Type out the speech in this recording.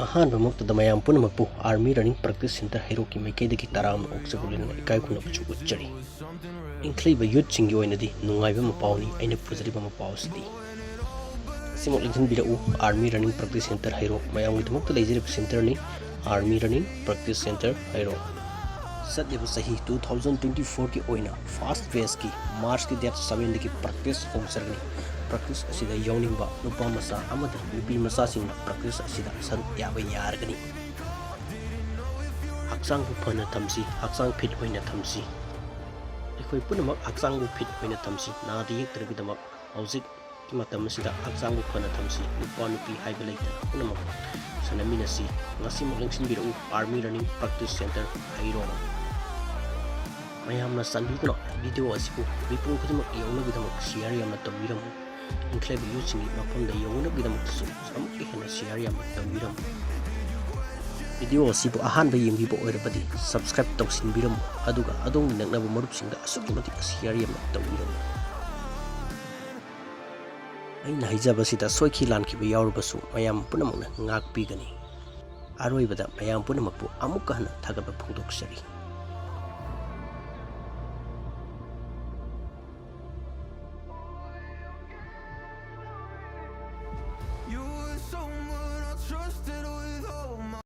ꯑꯍꯥꯟꯕ ꯃꯛꯇꯗ ꯃꯌꯥꯝ ꯄꯨꯝꯅꯃꯛꯄꯨ ꯑꯥꯔꯃꯤ ꯔꯟꯅꯤꯡ ꯄ꯭ꯔꯦꯛꯇꯤꯁ ꯁꯦꯟꯇꯔ ꯍꯩꯔꯣꯛꯀꯤ ꯃꯥꯏꯀꯩꯗꯒꯤ ꯇꯔꯥꯝꯅ ꯑꯣꯛꯆꯕ ꯏꯀꯥꯏ ꯈꯨꯝꯅꯕꯁꯨ ꯎꯠꯆꯔꯤ꯫ ꯏꯟꯈꯠꯂꯤꯕ ꯌꯨꯠꯁꯤꯡꯒꯤ ꯑꯣꯏꯅꯗꯤ ꯅꯨꯡꯉꯥꯏꯕ ꯃꯄꯥꯎꯅꯤ ꯑꯩꯅ ꯄꯨꯖꯔꯤꯕ ꯃꯄꯥꯎ ꯑꯁꯤꯗꯤ ꯑꯁꯤꯃꯛ ꯂꯦꯡꯁꯤꯟꯕꯤꯔꯛꯎ ꯑꯥꯔꯃꯤ ꯔꯟꯅꯤꯡ ꯄ꯭ꯔꯦꯛꯇꯤꯁ ꯁꯦꯟꯇꯔ ꯍꯩꯔꯣꯛ ꯃꯌꯥꯝꯒꯤꯗꯃꯛꯇ ꯂꯩꯖꯔꯤꯕ ꯁꯦꯟꯇꯔꯅꯤ ꯑꯥꯔꯃꯤ ꯔꯟꯅꯤꯡ ꯄ꯭ꯔꯦꯛꯇꯤꯁ ꯁꯦꯟꯇꯔ ꯍꯩꯔꯣꯛ꯫ ꯆꯠꯂꯤꯕ ꯆꯍꯤ 2024ꯒꯤ ꯑꯣꯏꯅ ꯐꯥꯔꯁꯠ ꯕꯦꯆꯀꯤ ꯃꯥꯔꯆꯀꯤ ꯗꯦꯠ 7ꯗꯒꯤ ꯄ꯭ꯔꯦꯛꯇꯤꯁ ꯍꯧꯖꯔꯒꯅꯤ꯫ ꯄ꯭ꯔꯦꯛꯇꯤꯁ ꯑꯁꯤꯗ ꯌꯥꯎꯅꯤꯡꯕ ꯅꯨꯄꯥ ꯃꯆꯥ ꯑꯃꯗꯤ ꯅꯨꯄꯤ ꯃꯆꯥꯁꯤꯡꯅ ꯄ꯭ꯔꯦꯛꯇꯤꯁ ꯑꯁꯤꯗ ꯁꯔꯨꯛ ꯌꯥꯕ ꯌꯥꯔꯒꯅꯤ꯫ ꯍꯛꯆꯥꯡꯕꯨ ꯐꯅ ꯊꯝꯁꯤ, ꯍꯛꯆꯥꯡ ꯐꯤꯠ ꯑꯣꯏꯅ ꯊꯝꯁꯤ꯫ ꯑꯩꯈꯣꯏ ꯄꯨꯝꯅꯃꯛ ꯍꯛꯆꯥꯡꯕꯨ ꯐꯤꯠ ꯑꯣꯏꯅ ꯊꯝꯁꯤ, ꯅꯥꯗ ꯌꯦꯛꯇꯅꯕꯒꯤꯗꯃꯛ ꯍꯧꯖꯤꯛꯀꯤ ꯃꯇꯝ ꯑꯁꯤꯗ ꯍꯛꯆꯥꯡꯕꯨ ꯐꯅ ꯊꯝꯁꯤ꯫ ꯅꯨꯄꯥ ꯅꯨꯄꯤ ꯍꯥꯏꯕ ꯂꯩꯇꯅ ꯄꯨꯝꯅꯃꯛ ꯁꯥꯟꯅꯃꯤꯟꯅꯁꯤ꯫ ꯉꯁꯤꯃꯛ ꯂꯦꯡꯁꯤꯟꯕꯤꯔꯛꯎ ꯑꯥꯔꯃꯤ ꯔꯟꯅꯤꯡ ꯄ꯭ꯔꯦꯛꯇꯤꯁ ꯁꯦꯟꯇꯔ ꯍꯩꯔꯣꯛ꯫ ꯃꯌꯥꯝꯅ ꯆꯥꯟꯕꯤꯗꯨꯅ ꯚꯤꯗꯤꯑꯣ ꯑꯁꯤꯕꯨ ꯃꯤꯄꯨꯝ ꯈꯨꯗꯤꯡꯃꯛ ꯌꯧꯅꯕꯒꯤꯗꯃꯛ ꯁꯤꯌꯔ ꯌꯥꯝꯅ ꯇꯧꯕꯤꯔꯝꯃꯨ꯫ ꯏꯟꯈꯠꯂꯤꯕ ꯌꯨꯠꯁꯤꯡꯒꯤ ꯃꯐꯝꯗ ꯌꯧꯅꯕꯒꯤꯗꯃꯛꯇꯁꯨ ꯑꯃꯨꯛꯀ ꯍꯦꯟꯅ ꯁꯤꯌꯔ ꯌꯥꯝꯅ ꯇꯧꯕꯤꯔꯝꯃꯨ꯫ ꯚꯤꯗꯤꯑꯣ ꯑꯁꯤꯕꯨ ꯑꯍꯥꯟꯕ ꯌꯦꯡꯕꯤꯕ ꯑꯣꯏꯔꯕꯗꯤ ꯁꯕꯁꯀ꯭ꯔꯥꯏꯕ ꯇꯧꯁꯤꯟꯕꯤꯔꯝꯃꯨ, ꯑꯗꯨꯒ ꯑꯗꯣꯝꯒꯤ ꯅꯛꯅꯕ ꯃꯔꯨꯞꯁꯤꯡꯗ ꯑꯁꯨꯛꯀꯤ ꯃꯇꯤꯛ ꯁꯤꯌꯔ ꯌꯥꯝꯅ ꯇꯧꯕꯤꯔꯝꯃꯨ꯫ ꯑꯩꯅ ꯍꯥꯏꯖꯕꯁꯤꯗ ꯁꯣꯏꯈꯤ ꯂꯥꯟꯈꯤꯕ ꯌꯥꯎꯔꯕꯁꯨ ꯃꯌꯥꯝ ꯄꯨꯝꯅꯃꯛꯅ ꯉꯥꯛꯄꯤꯒꯅꯤ꯫ ꯑꯔꯣꯏꯕꯗ ꯃꯌꯥꯝ ꯄꯨꯝꯅꯃꯛꯄꯨ ꯑꯃꯨꯛꯀ ꯍꯟꯅ ꯊꯥꯒꯠꯄ ꯐꯣꯡꯗꯣꯛꯆꯔꯤ꯫